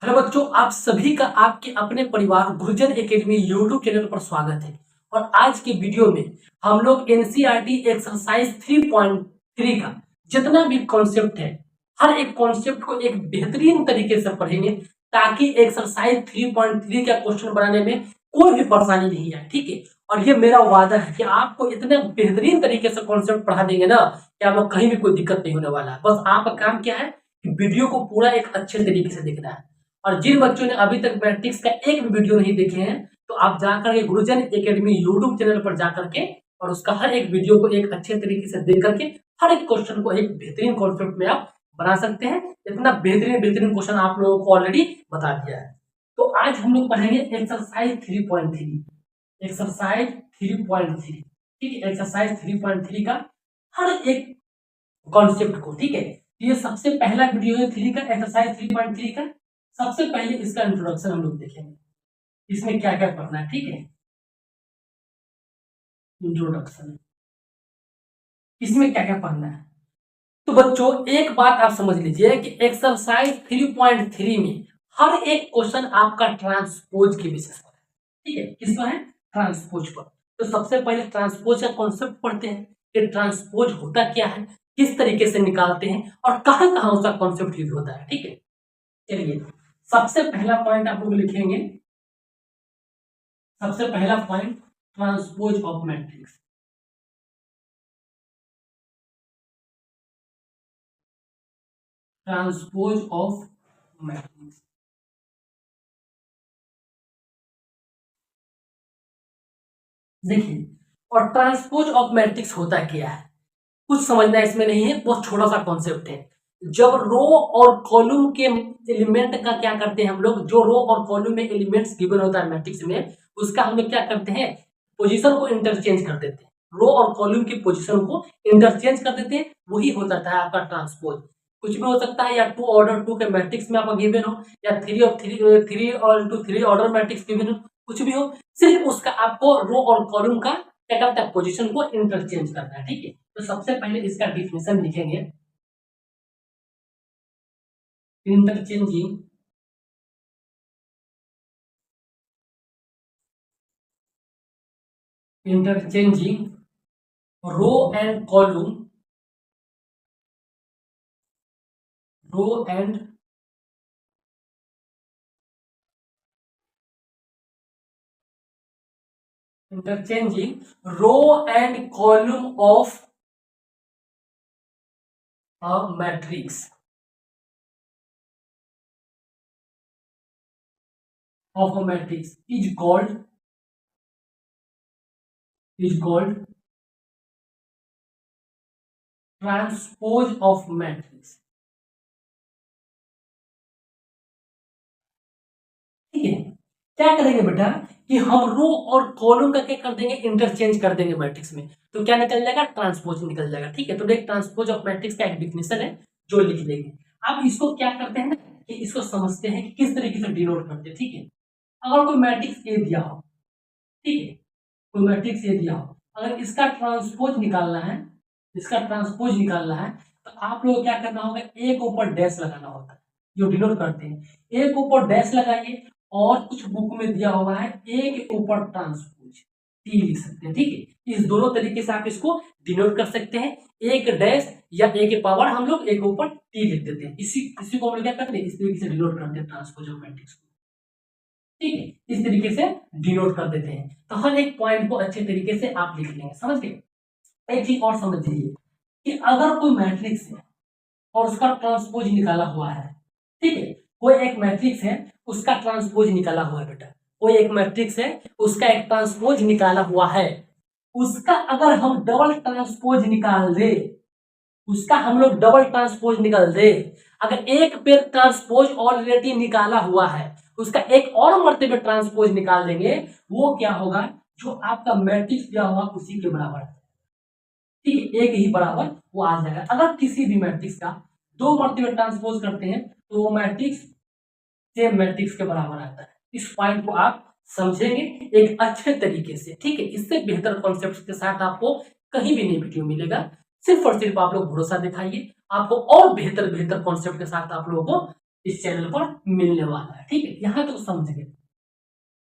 Hello बच्चों, आप सभी का आपके अपने परिवार गुरुजन एकेडमी यूट्यूब चैनल पर स्वागत है। और आज के वीडियो में हम लोग एनसीईआरटी एक्सरसाइज 3.3 का जितना भी कॉन्सेप्ट है, हर एक कॉन्सेप्ट को एक बेहतरीन तरीके से पढ़ेंगे ताकि एक्सरसाइज 3.3 का क्वेश्चन बनाने में कोई भी परेशानी नहीं आए। ठीक है, और ये मेरा वादा है कि आपको इतने बेहतरीन तरीके से कॉन्सेप्ट पढ़ा देंगे ना कि आपको कहीं भी कोई दिक्कत नहीं होने वाला है। बस आपका काम क्या है कि वीडियो को पूरा एक अच्छे तरीके से देखना है। और जिन बच्चों ने अभी तक मैट्रिक्स का एक भी वीडियो नहीं देखे हैं तो आप जाकर के गुरुजन एकेडमी यूट्यूब चैनल पर जाकर के और उसका हर एक वीडियो को एक अच्छे तरीके से देख करके हर एक क्वेश्चन को एक बेहतरीन कॉन्सेप्ट में आप बना सकते हैं। इतना बेहतरीन बेहतरीन क्वेश्चन आप लोगों को ऑलरेडी बता दिया है। तो आज हम लोग पढ़ेंगे एक्सरसाइज 3.3। एक्सरसाइज 3.3, ठीक है, एक्सरसाइज 3.3 का हर एक कॉन्सेप्ट को। ठीक है, ये सबसे पहला वीडियो है 3 का, एक्सरसाइज 3.3 का। सबसे पहले इसका इंट्रोडक्शन हम लोग देखेंगे, इसमें क्या क्या करना है। ठीक है, इंट्रोडक्शन, इसमें क्या क्या पढ़ना है। तो बच्चों एक बात आप समझ लीजिए कि एक्सरसाइज 3.3 में हर एक क्वेश्चन आपका ट्रांसपोज के बेसिस पर है। ठीक है, किस पर है? ट्रांसपोज पर। तो सबसे पहले ट्रांसपोज का कॉन्सेप्ट पढ़ते हैं कि ट्रांसपोज होता क्या है, किस तरीके से निकालते हैं और कहां कहां उसका कॉन्सेप्ट यूज होता है। ठीक है, चलिए सबसे पहला पॉइंट आप लोग लिखेंगे। सबसे पहला point, transpose of matrix. Transpose of matrix, देखिए, और ट्रांसपोज ऑफ मैट्रिक्स होता क्या है कुछ समझना इसमें नहीं है, बहुत छोटा सा कॉन्सेप्ट है। जब रो और कॉलम के एलिमेंट का क्या करते हैं हम लोग, जो रो और कॉलम में एलिमेंट्स गिवन होता है मैट्रिक्स में, उसका हम लोग क्या करते हैं, पोजीशन को इंटरचेंज कर देते हैं। रो और कॉलम की पोजीशन को इंटरचेंज कर देते हैं, वही होता है आपका ट्रांसपोज। कुछ भी हो सकता है, या 2 ऑर्डर 2 के मैट्रिक्स में आपका गिवन हो, या 3 और 3 ऑर्डर मैट्रिक्स गिवन हो, कुछ भी हो, सिर्फ उसका आपको रो और कॉलम का क्या करता है, पोजीशन को इंटरचेंज करना है। ठीक है, तो सबसे पहले इसका डिफिनेशन लिखेंगे, interchanging interchanging row and column, row and interchanging row and column of a matrix, of a matrix is called transpose of matrix. ठीक है, क्या करेंगे बेटा कि हम रो और कॉलम का क्या कर देंगे, इंटरचेंज कर देंगे मैट्रिक्स में, तो क्या निकल जाएगा, ट्रांसपोज निकल जाएगा। ठीक है, तो एक ट्रांसपोज ऑफ मैट्रिक्स का एक डिफिनेशन है जो लिख देंगे। अब इसको क्या करते हैं ना कि इसको समझते हैं कि किस तरीके से डिनोट करते हैं। ठीक है, अगर कोई मैट्रिक्स ए दिया हो, ठीक है, कोई मैट्रिक्स ए दिया हो, अगर इसका ट्रांसपोज निकालना है, इसका ट्रांसपोज निकालना है, तो आप लोग क्या करना होगा, ए के ऊपर डैश लगाना होता है, जो डिनोट करते हैं। ए के ऊपर डैश लगाइए, और कुछ बुक में दिया हुआ है ए के ऊपर ट्रांसपोज टी लिख सकते हैं। ठीक है, इस दोनों तरीके से आप इसको डिनोट कर सकते हैं, एक डैश या ए के पावर हम लोग ए के ऊपर टी लिख देते हैं। इसी को हम लोग क्या करते हैं, इस तरीके से डिनोट करते हैं ट्रांसपोज ऑफ मैट्रिक्स को। ठीक है, इस तरीके से डिनोट कर देते हैं। तो हर एक पॉइंट को अच्छे तरीके से आप लिख लेंगे, समझ गए। एक चीज और समझ लीजिए कि अगर कोई मैट्रिक्स है और उसका ट्रांसपोज निकाला हुआ है, ठीक है, कोई एक मैट्रिक्स है उसका ट्रांसपोज निकाला हुआ है बेटा, कोई एक मैट्रिक्स है उसका एक ट्रांसपोज निकाला हुआ है, उसका अगर हम डबल ट्रांसपोज निकाल दे, उसका हम लोग डबल ट्रांसपोज निकाल दे, अगर एक पेर ट्रांसपोज ऑलरेडी निकाला हुआ है, उसका एक और मर्तबे ट्रांसपोज निकाल देंगे, वो क्या होगा, जो आपका मैट्रिक्स दिया होगा उसी के बराबर है। ठीक है, एक ही बराबर वो आ जाएगा। अगर किसी भी मैट्रिक्स का 2 मर्तबे ट्रांसपोज करते हैं तो वो मैट्रिक्स सेम मैट्रिक्स के बराबर आता है। इस पॉइंट को आप समझेंगे एक अच्छे तरीके से। ठीक है, इससे बेहतर कॉन्सेप्ट के साथ आपको कहीं भी नहीं वीडियो मिलेगा। सिर्फ और सिर्फ आप लोग भरोसा दिखाइए, आपको और बेहतर बेहतर कॉन्सेप्ट के साथ आप लोगों को इस चैनल पर मिलने वाला है। ठीक है, यहां तक समझ गए।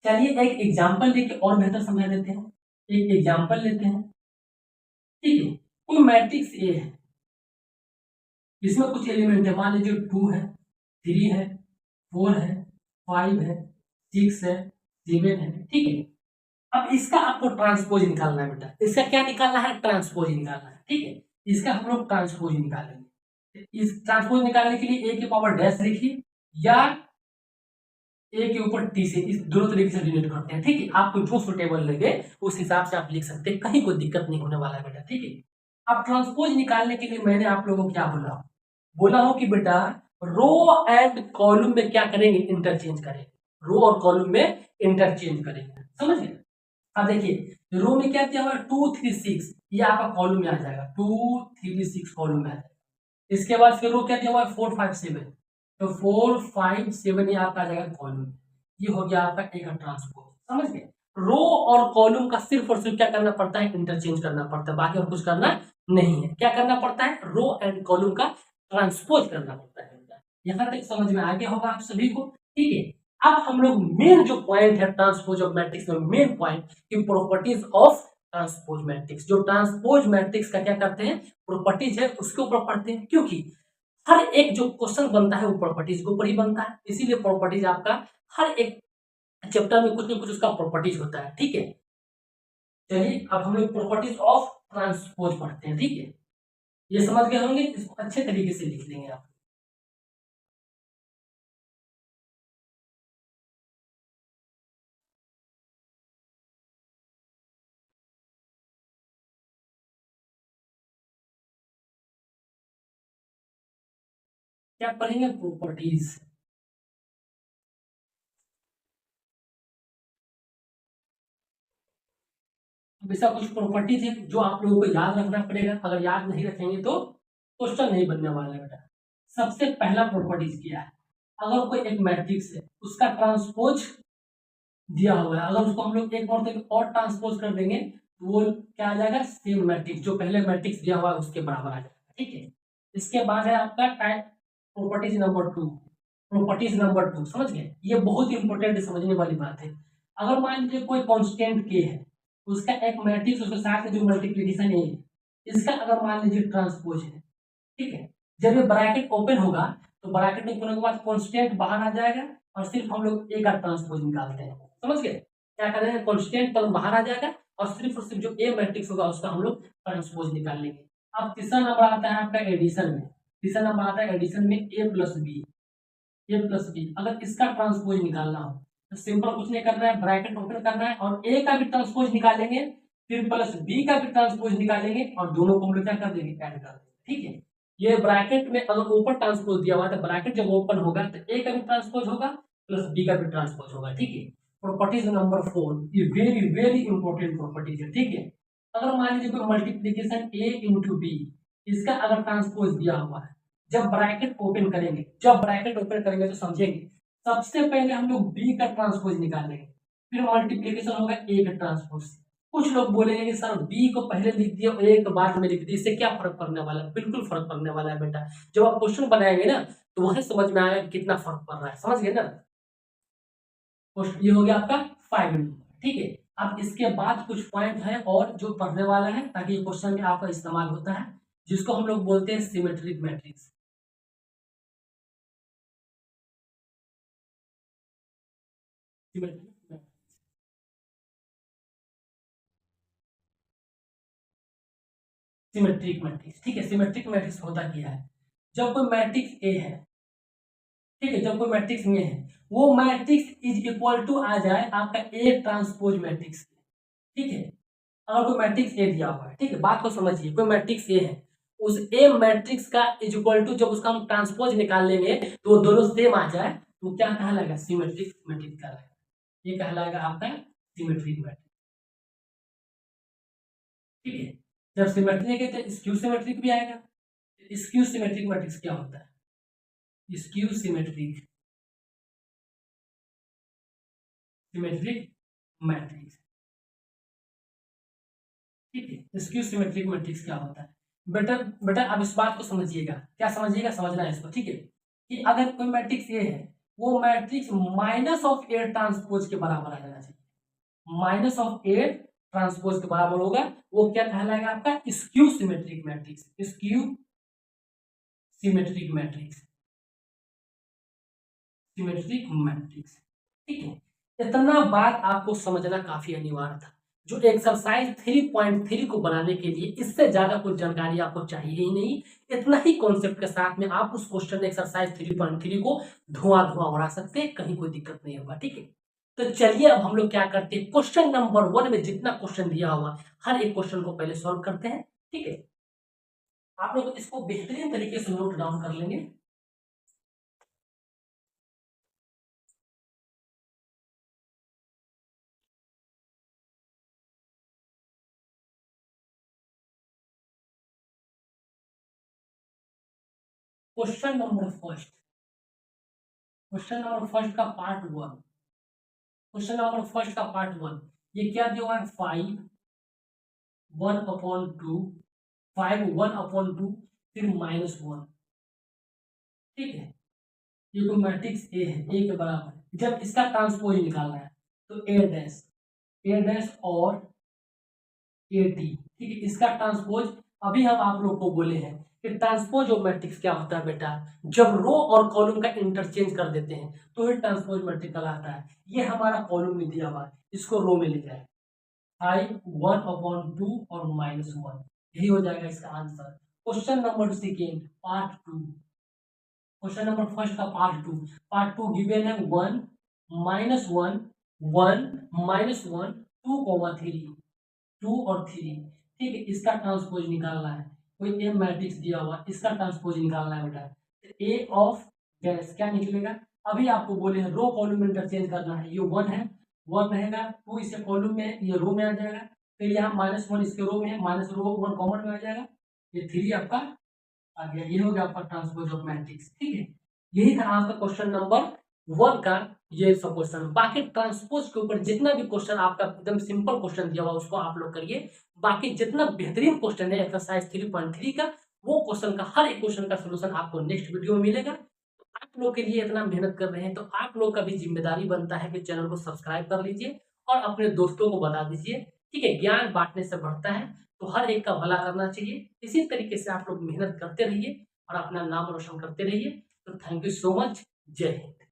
चलिए एक एग्जाम्पल लेके और बेहतर समझा देते हैं। एक एग्जाम्पल लेते हैं। ठीक है, कोई मैट्रिक्स ए है, इसमें कुछ एलिमेंट है, मान लीजिए 2 है, 3 है, 4 है, 5 है, 6 है, 7 है। ठीक है, अब इसका आपको ट्रांसपोज निकालना है बेटा। इसका क्या निकालना है? ट्रांसपोज निकालना है। ठीक है, इसका हम लोग ट्रांसपोज निकालेंगे। इस ट्रांसपोज निकालने के लिए ए की पावर डैश लिखिए या ए के ऊपर टी से, इस दोनों तरीके से डिनोट करते हैं। ठीक है, आपको जो सुटेबल लगे उस हिसाब से आप लिख सकते हैं, कहीं कोई दिक्कत नहीं होने वाला है बेटा। ठीक है, अब ट्रांसपोज निकालने के लिए मैंने आप लोगों को क्या बोला? बोला हो कि बेटा रो एंड कॉलम में क्या करेंगे? इंटरचेंज करेंगे। रो और कॉलम में इंटरचेंज करेंगे, समझ गए? अब देखिए रो में क्या दिया हुआ है? 2 3 6, ये आपका कॉलम में आ जाएगा। 2 3 6 कॉलम में आ जाएगा। इसके बाद फिर रो क्या दिया हुआ है? 4 5 7, तो 4 5 7 ये आपका आ जाएगा कॉलम में। ये हो गया आपका एक ट्रांसपोज, समझ गए? रो और कॉलम का सिर्फ और सिर्फ क्या करना पड़ता है? इंटरचेंज करना पड़ता है, बाकी और कुछ करना नहीं है। क्या करना पड़ता है? रो एंड कॉलम का ट्रांसपोज करना पड़ता है। यहां तक समझ में आ गया होगा आप सभी को। ठीक है, अब हम लोग मेन जो पॉइंट है ट्रांसपोज ऑफ मैट्रिक्स में, मेन पॉइंट की प्रॉपर्टीज ऑफ ट्रांसपोज मैट्रिक्स। जो ट्रांसपोज मैट्रिक्स का क्या करते हैं? प्रॉपर्टीज है उसके ऊपर पढ़ते हैं, क्योंकि हर एक जो क्वेश्चन बनता है वो प्रॉपर्टीज के ऊपर ही बनता है। इसीलिए प्रॉपर्टीज आपका हर एक चैप्टर में कुछ ना कुछ उसका प्रॉपर्टीज होता है। ठीक है, चलिए अब हम लोग प्रॉपर्टीज ऑफ ट्रांसपोज पढ़ते हैं। ठीक है, ये समझ गए होंगे, इसको अच्छे तरीके से लिख लेंगे आप। क्या पढ़ेंगे? प्रॉपर्टीज। अब ऐसा कुछ प्रॉपर्टीज है जो आप लोगों को याद रखना पड़ेगा, अगर याद नहीं रखेंगे तो क्वेश्चन नहीं बनने वाला है बेटा। सबसे पहला प्रॉपर्टीज क्या है? अगर कोई एक मैट्रिक्स है उसका ट्रांसपोज दिया हुआ है, अगर उसको हम लोग एक और ट्रांसपोज कर देंगे तो वो क्या आ जाएगा? सेम मैट्रिक्स जो पहले मैट्रिक्स दिया हुआ है उसके बराबर आ जाएगा। ठीक है, इसके बाद है आपका type properties number 2। Properties number 2 समझ गए? ये बहुत इंपॉर्टेंट समझने वाली बात है। अगर मान लीजिए कोई कांस्टेंट के है, उसका एक मैट्रिक्स उसके साथ जो मल्टीप्लिकेशन ए है, इसका अगर मान लीजिए ट्रांसपोज है। ठीक है, जब ये ब्रैकेट ओपन होगा तो ब्रैकेट ओपन होने के बाद कांस्टेंट बाहर आ जाएगा और सिर्फ हम लोग ए का ट्रांसपोज निकालते हैं। समझ गए? क्या करेंगे? कांस्टेंट पद बाहर आ जाएगा और सिर्फ जो ए मैट्रिक्स होगा उसका हम लोग ट्रांसपोज निकाल लेंगे। अब तीसरा नंबर आता है आपका एडिशन में। तीसरा नंबर आता है एडिशन में ए प्लस बी। ए प्लस बी अगर इसका ट्रांसपोज निकालना हो तो सिंपल कुछ नहीं करना है, ब्रैकेट ओपन करना है और ए का भी ट्रांसपोज निकालेंगे, फिर प्लस बी का भी ट्रांसपोज निकालेंगे और दोनों को हम लोग क्या कर देंगे? ऐड कर देंगे। ठीक है, ये ब्रैकेट में अगर ऊपर ट्रांसपोज दिया हुआ है तो ब्रैकेट जब ओपन होगा तो ए का भी ट्रांसपोज होगा प्लस बी का भी ट्रांसपोज होगा। ठीक है, प्रॉपर्टीज नंबर 4, ये वेरी वेरी इंपॉर्टेंट प्रॉपर्टीज है। ठीक है, अगर मान लीजिए कोई मल्टीप्लीकेशन ए इंटू बी, इसका अगर ट्रांसपोज दिया हुआ है, जब ब्रैकेट ओपन करेंगे तो समझेंगे। सबसे पहले हम लोग बी का ट्रांसपोज निकालेंगे, फिर मल्टीप्लीकेशन होगा ए का ट्रांसपोज। कुछ लोग बोलेंगे कि सर बी को पहले लिख दिया ए को बाद में लिख दिया, इससे क्या फर्क पड़ने वाला है? बिल्कुल फर्क पड़ने वाला है बेटा। जब आप क्वेश्चन बनाएंगे ना तो वह समझ में आएगा कितना फर्क पड़ रहा है, समझ गए ना? ये हो गया आपका 5 नंबर। ठीक है, अब इसके बाद कुछ पॉइंट है और जो पढ़ने वाला है ताकि क्वेश्चन में आपका इस्तेमाल होता है, जिसको हम लोग बोलते हैं symmetric matrix. Symmetric symmetric matrix. ठीक है, सिमेट्रिक मैट्रिक्स होता क्या है? जब कोई मैट्रिक्स ए है, ठीक है, जब कोई मैट्रिक्स में है, वो मैट्रिक्स इज इक्वल टू आ जाए आपका ए ट्रांसपोज मैट्रिक्स। ठीक है, अगर कोई मैट्रिक्स ए दिया हुआ है, ठीक है, बात को समझिए, कोई मैट्रिक्स ए है, उस ए मैट्रिक्स का इज इक्वल टू जब उसका हम ट्रांसपोज निकाल लेंगे तो वो दोनों सेम आ जाए तो क्या कहलाएगा? सिमेट्रिक मैट्रिक्स कहलाएगा। ये कहलाएगा आपका सिमेट्रिक मैट्रिक्स। ठीक है, जब सिमेट्रिक है तो स्क्यू सिमेट्रिक भी आएगा। स्क्यू सिमेट्रिक मैट्रिक्स क्या होता है? Skew symmetric symmetric matrix. ठीक है, स्क्यू सिमेट्रिक मैट्रिक्स क्या होता है? बेटा बेटा अब इस बात को समझिएगा, क्या समझिएगा? समझना है इसको। ठीक है, कि अगर कोई मैट्रिक्स ए है, वो matrix minus of A transpose के बराबर आ जाना चाहिए। माइनस ऑफ ए ट्रांसपोज के बराबर होगा, वो क्या कहलाएगा आपका skew symmetric matrix. Skew symmetric matrix, symmetric matrix. ठीक है, इतना बात आपको समझना काफी अनिवार्य था। जो एक्सरसाइज 3.3 को बनाने के लिए इससे ज्यादा कुछ जानकारी आपको चाहिए ही नहीं। इतना ही कॉन्सेप्ट के साथ में आप उस क्वेश्चन एक्सरसाइज 3.3 को धुआं धुआं उड़ा सकते हैं, कहीं कोई दिक्कत नहीं होगा। ठीक है, तो चलिए अब हम लोग क्या करते हैं, क्वेश्चन नंबर 1 में जितना क्वेश्चन दिया हुआ हर एक क्वेश्चन को पहले सॉल्व करते हैं। ठीक है, आप लोग इसको बेहतरीन तरीके से नोट डाउन कर लेंगे। Question number first, question number first का पार्ट 1, क्वेश्चन नंबर फर्स्ट का पार्ट 1, ये क्या दिया हुआ है 5 1/2, 5 1/2 फिर -1। ठीक है, ये कोई मैट्रिक्स ए है, ए के बराबर। जब इसका ट्रांसपोज निकालना है तो ए डैश और ए टी। ठीक है, इसका ट्रांसपोज अभी हम आप लोग को बोले हैं कि ट्रांसपोज ऑफ मैट्रिक्स क्या होता है बेटा, जब रो और कॉलम का इंटरचेंज कर देते हैं तो ये ट्रांसपोज मैट्रिक्स कहलाता है। ये हमारा कॉलम में दिया हुआ है, इसको रो में ले जाए 5 1/2 और -1, यही हो जाएगा इसका answer. Question number second part 2, question number first का पार्ट टू गिवन है 1 -1 1 -1 2, 2 और 3। ठीक है, इसका ट्रांसपोज निकालना है। कोई ए मैट्रिक्स दिया हुआ, इसका ट्रांसपोज निकालना है बेटा। ए ऑफ डैश क्या निकलेगा, अभी आपको बोले हैं रो कॉलम में इंटरचेंज करना है। ये 1 है, 1 रहेगा, 2 इसे कॉलम में है, ये रो में आ जाएगा। फिर यहाँ -1 इसके रो में है, माइनस रो 1 कॉमन में आ जाएगा, ये 3 आपका आ गया। ये हो गया आपका ट्रांसपोज ऑफ मैट्रिक्स। ठीक है, यही था आपका क्वेश्चन नंबर 1 का ये सब क्वेश्चन। बाकी ट्रांसपोज के ऊपर जितना भी क्वेश्चन आपका एकदम सिंपल क्वेश्चन दिया हुआ उसको आप लोग करिए। बाकी जितना बेहतरीन क्वेश्चन है एक्सरसाइज 3.3 का, वो क्वेश्चन का हर एक क्वेश्चन का सोल्यूशन आपको नेक्स्ट वीडियो में मिलेगा। तो आप लोग के लिए इतना मेहनत कर रहे हैं तो आप लोग का भी जिम्मेदारी बनता है कि चैनल को सब्सक्राइब कर लीजिए और अपने दोस्तों को बता दीजिए। ठीक है, ज्ञान बांटने से बढ़ता है, तो हर एक का भला करना चाहिए। इसी तरीके से आप लोग मेहनत करते रहिए और अपना नाम रोशन करते रहिए। तो थैंक यू सो मच, जय हिंद।